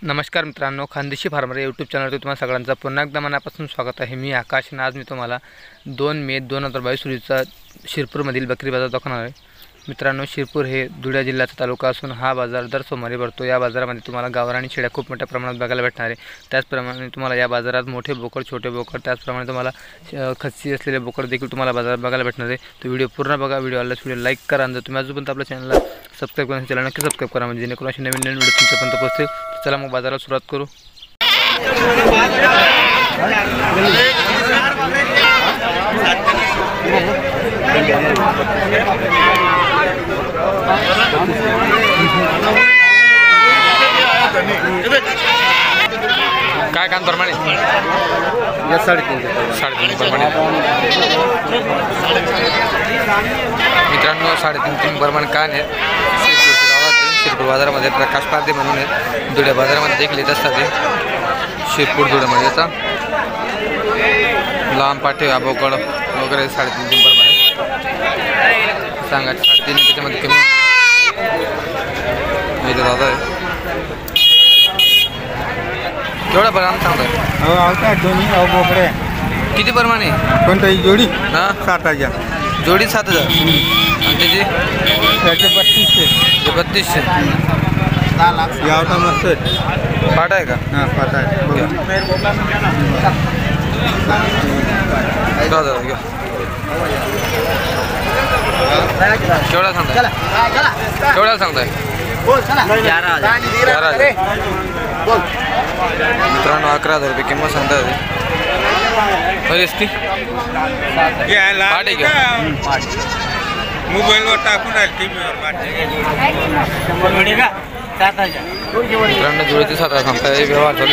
नमस्कार मित्रांनो, Khandeshi farmer YouTube चॅनलवर तुम्हाला सगळ्यांचं पुन्हा एकदा मनापासून स्वागत आहे। मी आकाश आणि आज मी तुम्हाला 2 मे 2022 रोजीचा शिरपूरमधील बकरी बाजार दाखवणार आहे। मित्रांनो, शिरपूर हे धुळे जिल्ह्याचा तालुका असून हा बाजार दर सोमवारी भरतो। या बाजारामध्ये तुम्हाला गावरानी शेळ्या खूप मोठ्या प्रमाणात बघायला भेटणार आहे। त्याचप्रमाणे तुम्हाला या बाजारात मोठे बोकड, छोटे बोकड, त्याचप्रमाणे तुम्हाला खच्ची असलेले बोकड देखील तुम्हाला बाजारात बघायला भेटणार आहे। तो व्हिडिओ पूर्ण बघा, व्हिडिओ लाईक करा आणि जर तुम्ही अजूनपर्यंत आपल्या चॅनलला सबस्क्राइब करा चॅनल नक्की सबस्क्राइब करा, म्हणजे जेणेकरून अशी नवीन व्हिडिओ तुमच्यापर्यंत पोहोचतील। चला मग बाजाराला सुरुवात करू। काय कान प्रमाणे 3.5 प्रमाणे मित्रांनो, 3.5 प्रमाणे कान आहेत। शिरपूर बाजारामध्ये प्रकाश पारदे म्हणून आहेत। धुळे बाजारामध्ये देखील येत असतात ते शिरपूर धुळेमध्ये येतात। लहान पाठी बोकड वगैरे 3.5 प्रमाणे सांगायचं 3.5 त्याच्यामध्ये कमी दादा आहे। केवढा बघा आम सांगताय दोन्ही बोकडे किती प्रमाणे? कोणताही जोडी हां 7,000 जोडी 7,000 आणि त्याचे 3200 यावटा मस्त पाट आहे का? हां पाट आहे केवढा सांगताय? केवढा सांगताय? 11,000 मित्रांनो, 11,000 रुपये किंमत सांगताय। मोबाईलवर टाकून मित्रांनो, जुळीचे 7,000 सांगताय। व्यवहार चालू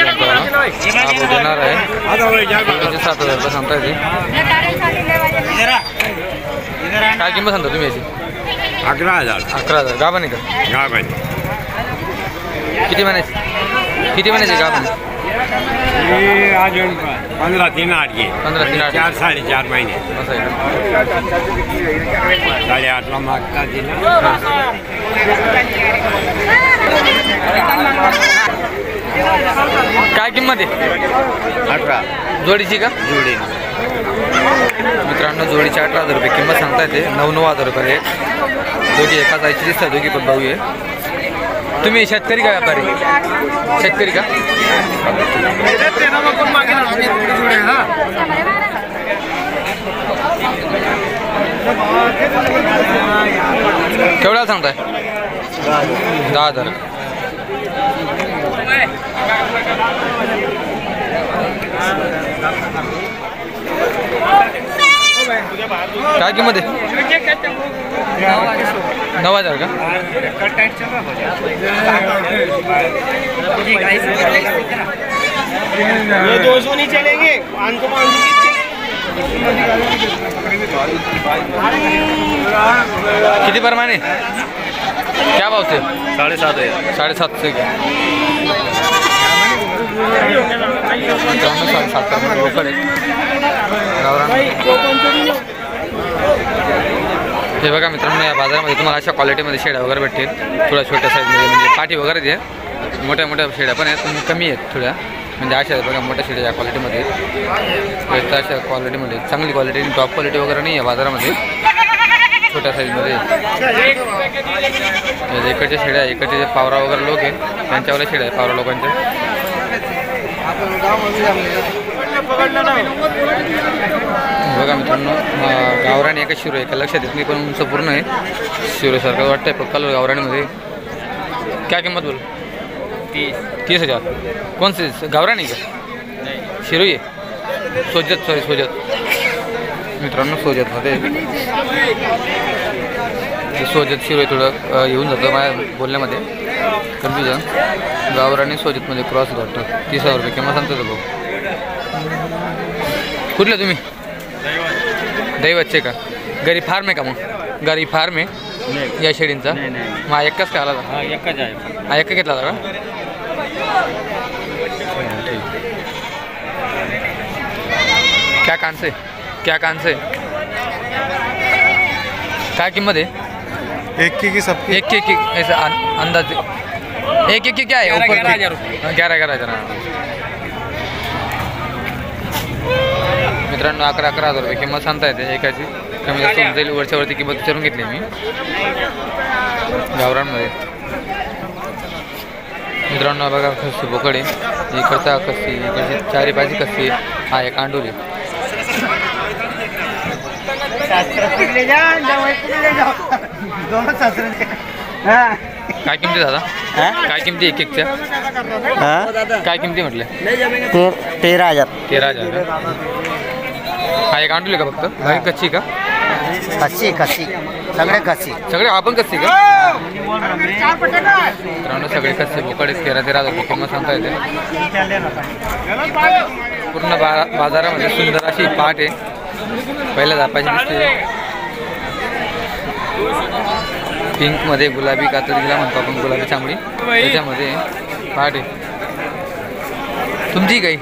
देणार आहे। 7,000 रुपये सांगताय ते। काय किंमत सांगता तुम्ही याची? 11,000 गाभण आहे का? गाभण किती महिन्याची गाभण? 15-3 8 4 4.5 महिने असं आहे का? 8.5 मागतात काय किंमत आहे? 18 जोडीची का? जोडी मित्रांनो, जोडीचे 18,000 रुपये किंमत सांगता येते। 9,000 रुपये दोघी एकाच आईची दिसतात, दोघी पण भाऊ आहे। तुम्ही शेतकरी का व्यापारी? शेतकरी का? केवढा सांगताय? 10,000 काय किंमत आहे? 9,000 का? किती प्रमाणे? क्या भाव से? 7,500 का? 7,500 हे बघा मित्रांनो, या बाजारामध्ये तुम्हाला अशा क्वालिटीमध्ये शेळ्या वगैरे भेटतील। थोड्या छोट्या साईजमध्ये, म्हणजे पाठी वगैरे ते मोठ्या शेळ्या पण आहेत, पण कमी आहेत थोड्या, म्हणजे अशा बघा मोठ्या शेळ्या या क्वालिटीमध्ये आहेत। अशा क्वालिटीमध्ये चांगली क्वालिटी, टॉप क्वालिटी वगैरे नाही आहे बाजारामध्ये, छोट्या साईजमध्ये। इकडच्या शेळ्या, इकडचे जे पावरा वगैरे लोक आहेत त्यांच्यावाल्या शेळ्या आहेत, पावरा लोकांच्या। बघा मित्रांनो, गावराणी एका शिरो एका लक्षात येत नाही, पण उंच पूर्ण आहे, शिरोसारखं वाटतंय पण कलर गावराणीमध्ये। क्या किंमत बोल? 30,000 कौन सी गावराणी का? शिरो आहे सोजत मित्रांनो, सोजतमध्ये सोजत शिरो थोडं येऊन जातं माझ्या बोलण्यामध्ये कन्फ्युजन। गावराणी सोजतमध्ये क्रॉस वाटतं। 30,000 रुपये किंमत सांगतो भाऊ। कुठले तुम्ही? दैवतचे का? घरी फार्म आहे का? मग घरी फार्म आहे या शेळींचा? मग एकच का आला? हा एक घेतला का? क्या कान से? क्या कीमत है? एक की सबकी एक ऐसा अंदाज एक एक क्या है ऊपर 11,000 रुपये. 11,000 मित्रांनो 11,000 रुपये किंमत सांगता येते एकाची. कमी जास्त होऊन जाईल. वरच्या वरती किंमत विचारून घेतली मी गावरांमध्ये. मित्रांनो बघा खस्सी बोकडे इकडचा खस्सी इकडची चारी पाची खस्सी हा एक आंडोली. काय किमती दादा काय किमती एक एकच्या काय किमती म्हटलं 13,000 13,000 हा एक आंडोली का फक्त बाकी कच्ची का कशी सगळे कशी सगळे आपण कच्ची का मित्रांनो सगळे कच्चे बोकडे 13,000 रुपये किंमत सांगता येते. पूर्ण बाजारामध्ये सुंदर अशी पाट आहे. पहिल्या जापाची दिसते पिंकमध्ये गुलाबी कातडीला म्हणतो आपण गुलाबी चांबडी त्याच्यामध्ये पाट आहे. तुमची काही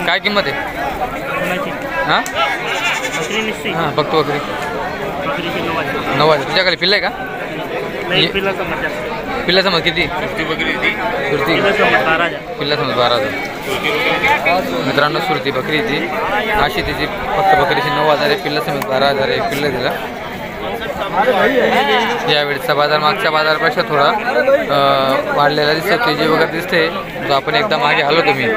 काय किंमत आहे हां हां फक्त बकरी 9,000 तुझ्याकडे पिल्ला आहे का पिल्ला समज किती सुरती पिल्ला समज 12,000 मित्रांनो सुरती बकरी ती अशी तिची फक्त बकरीची 9,000 आहे. पिल्ला समज 12,000 एक पिल्ला दिला. यावेळेचा बाजार मागच्या बाजारापेक्षा थोडा वाढलेला दिसतो. तेजी वगैरे दिसते. जो आपण एकदा मागे आलो तुम्ही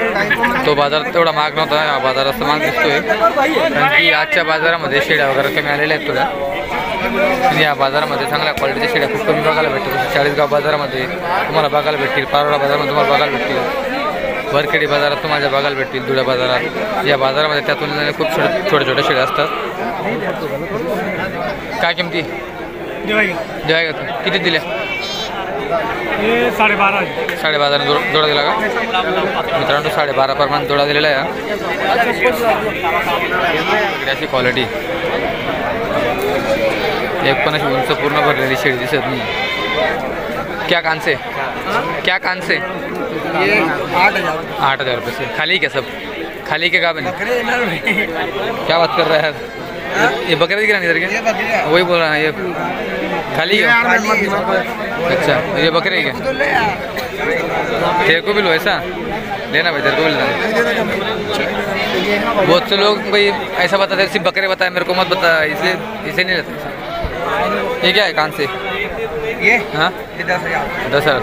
तो बाजार तेवढा महाग नव्हता. हा बाजार असं महाग दिसतोय कारण की आजच्या बाजारामध्ये शेळ्या वगैरे कमी आलेल्या आहेत थोड्या. आणि या बाजारामध्ये चांगल्या क्वालिटीच्या शेळ्या खूप कमी बघायला भेटतात. चाळीसगाव बाजारामध्ये तुम्हाला बघायला भेटतील. पारोळा बाजारामध्ये तुम्हाला बघायला भेटतील. वरखेडी बाजारात तुम्हाला बघायला भेटतील. धुळ्या बाजारात या बाजारामध्ये त्या तुलनेने खूप छोट्या छोट्या शेळ्या असतात. काय किमती जेवाय का किती दिल्या 12,500 जोडा दिला का मित्रांनो 12,500 प्रमाणे जोडा दिलेला आहे. अशी क्वालिटी एक पण अशी उंच पूर्ण भरलेली शेळी दिसत नाही. क्या कान से 8,000 रुपये से खाली क्या सब खाली के का बने क्या बात कर रहा है ये बकरा दिख रहा नहीं इधर क्या वही बोल रहा है ये खाली है अच्छा ये बकरे ही क्या तेरे को भी लो ऐसा लेना भाई तेरे को भी लेना. बहुत से लोग भाई ऐसा बताते हैं सिर्फ बकरे बताए मेरे को मत बता इसलिए इसे नहीं लेता. ये क्या है कान से ये हाँ 10,000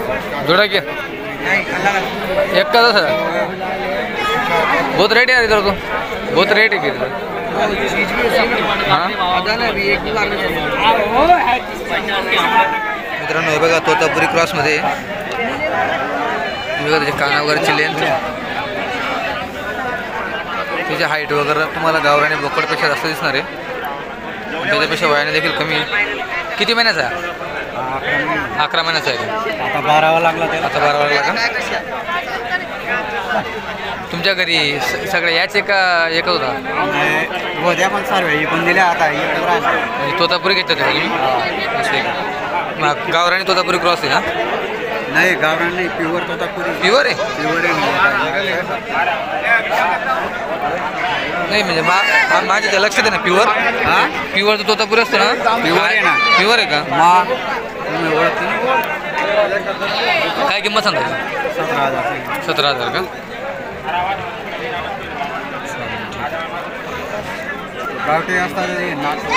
जोड़ा क्या एक का 10,000 बहुत रेट है यार इधर तो बहुत रेट है फिर मित्रांनो हे बघा तोतापुरी क्रॉसमध्ये बघा त्याचे काना वगैरेची लेंथ त्याची हाईट वगैरे तुम्हाला गावराने बोकडपेक्षा जास्त दिसणार आहे. त्याच्यापेक्षा वयाने देखील कमी आहे. किती महिन्याचा आहे 11 महिन्याचा आहे आता 12 लागला आता 12 लागला का तुमच्या घरी सगळे याचे का एकच होता होत्या पण सर्व पण दिल्या आता तोतापुरी घेतलं होतं तुम्ही असे मग गावरानी तोतापुरी क्रॉस आहे ना नाही गावरान नाही प्युअर तोतापुरी प्युअर आहे नाही म्हणजे माझ्या त्या लक्षात आहे ना प्युअर प्युअर तर तोतापुरी असतो ना प्युअर आहे ना प्युअर आहे का ओळखते काय किंमत सांगायची 17,000 का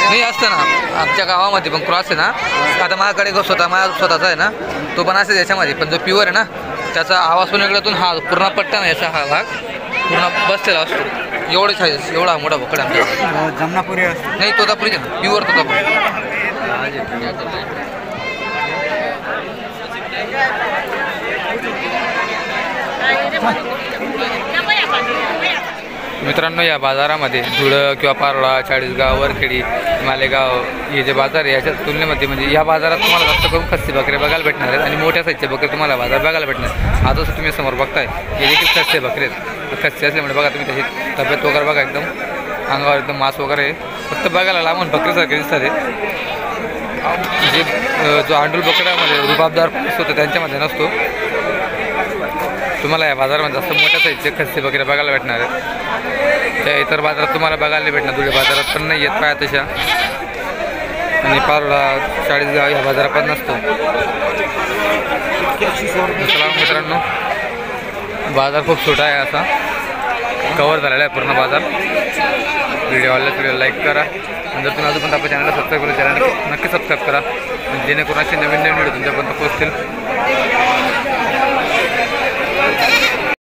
नाही असतं ना आमच्या गावामध्ये पण क्रॉस आहे ना आता माझ्याकडे माझा स्वतःचा आहे ना तो पण असेल याच्यामध्ये पण जो प्युअर आहे ना त्याचा आवाज पण वेगळ्यातून हा पूर्ण पट्टा नाही याचा हा भाग पूर्ण बसलेला असतो. एवढे साईज एवढा मोठा बोकड आमच्या जमनापुरी नाही तोतापुरी प्युअर तोतापुरी. मित्रांनो या बाजारामध्ये धुळं किंवा पारोळा चाळीसगाव वरखेडी मालेगाव हे जे बाजार आहे याच्या तुलनेमध्ये म्हणजे या बाजारात तुम्हाला जास्त करून खस्सी बकरे बघायला भेटणार आहेत आणि मोठ्या साईजचे बकरे तुम्हाला बाजार बघायला भेटणार. आता जसं तुम्ही समोर बघताय हे देखील खस्सी बकरे आहेत. खस्सी असल्यामुळे बघा तुम्ही त्याची तब्येत वगैरे बघा एकदम अंगावर एकदम मांस वगैरे फक्त बघायला लांबून बकरीसारखे दिसतात. जे जो आंडूल बकड्यामध्ये रुबाबदार असतो त्यांच्यामध्ये नसतो. तुम्हाला या बाजारामध्ये जास्त मोठ्या साईजचे खस्सी बकरे बघायला भेटणार आहेत. त्या इतर बाजारात तुम्हाला बघायला नाही भेटणार. धुळे बाजारात पण नाही येत पाया तशा आणि पारोळा चाळीसगाव या बाजारात पण नसतो. चला मित्रांनो, बाजार खूप छोटा आहे, असा कवर झालेला आहे पूर्ण बाजार. व्हिडिओ आवडल्यास व्हिडिओ लाईक करा. जर तुम्ही अजून आपल्या चॅनलला सबस्क्राईब करा, चॅनल नक्की सबस्क्राईब करा, जेणेकरून असे नवीन व्हिडिओ तुमच्यापर्यंत पोहोचतील.